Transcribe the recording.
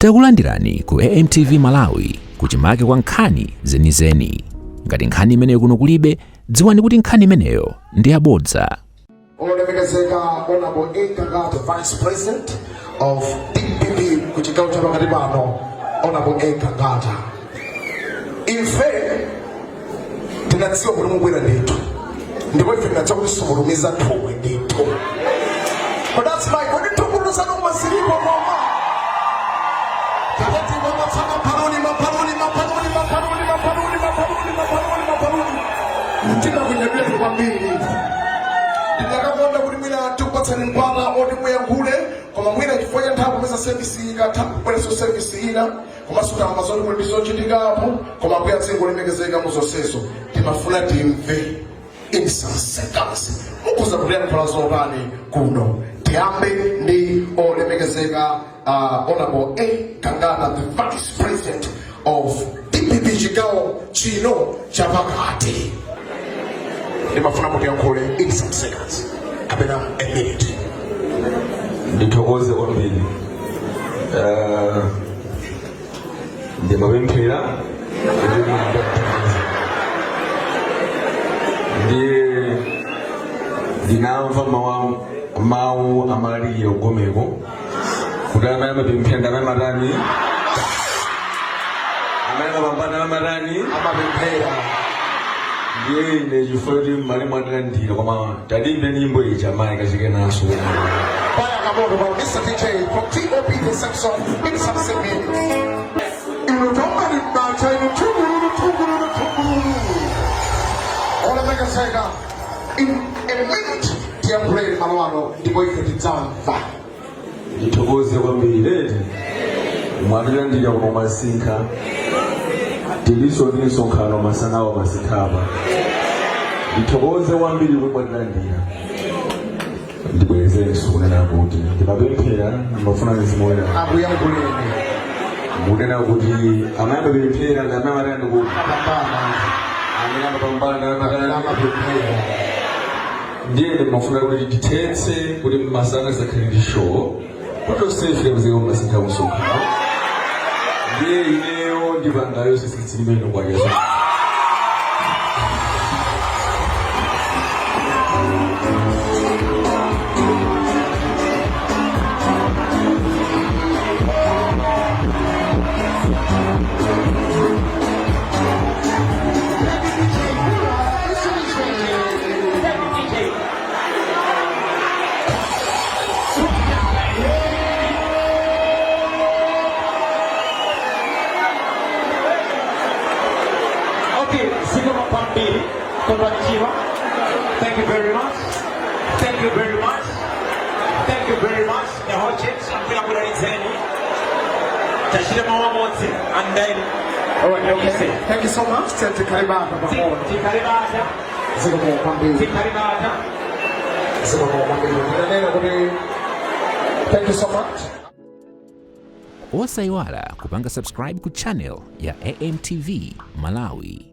Takulandirani ku AMTV Malawi kuchimake kwa nkhani zenizeni. Ngati nkhani imeneyo kuno kulibe, dziwani kuti nkhani imeneyo ndi yabodza. Olemekezeka Honorable Kangata, Vice President of DPP kuchigawo cha pakati pano, Honorable Kangata. Ife tinadziwa kuti mubwera ndithu, ndipo ife tinadziwa kuti sumulumiza thumwe ndithu. But that's my good to sana umasiripo mama. Tati mama sana paroni. Tina kunyabia ni kwa mbili. Ndinakamonda kuti mwina tukupatsani mpata oti muyangule koma mwina chifukwa nthawi kumesa service kupeleso service ina koma suta amazoni kuti ndizochitikapo koma kuya tsingo lemekezeka muzonsezo timafuna timve in some seconds mukuza kulera mphala zotani kuno. Tiyambe ndi olemekezeka Honorable Kangata, the Vice President of DPP chigawo chino cha pakati. Nimafuna muyankhule in some seconds. Kapena a minute. Ndithokoze kwambiri. Ndimapemphera ndinamva mawu amalire ogomeko kuti amene amapemphera ndamatani amene amapambana amatani amapemphera ndiye ine chifukwa kuti mmali mwatilandira koma talimbe nyimbo iyi chamayi kachike naso. Fire kamoto kwa Mr. DJ from TOP the section in some minutes. Inutomba ni bacha inutunguru. Olemekezeka in a minute tiyamphuleni malwano ndipo ife tidzamva. Ndithokoze kwambiri leti mwatilandira kuno masinkha tiliso nisonkhano masanawo masikhapa. Ndithokoze kwambiri kuti mwatilandira. Ndibwerezenso kunena kuti ndimapemphera ndimafuna mzimuona akuyankhuleni munena kuti amene amapemphera ndi amene amatani kuti amene amapambana amapemphera. ndiye ndimafuna kuti tithetse kuti masana zakhale ndi show kuti osefika mziko masinkha kusonkhano ndiye ineyo ndipangayo sisitsimeno kwakeso. Thank you very much. Thank you very much. Thank you very much. The whole church, I'm going to return. And then, All right, okay. Thank you so much. Tikaribata. Thank you so much. Osaiwala kupanga subscribe ku channel ya AMTV Malawi.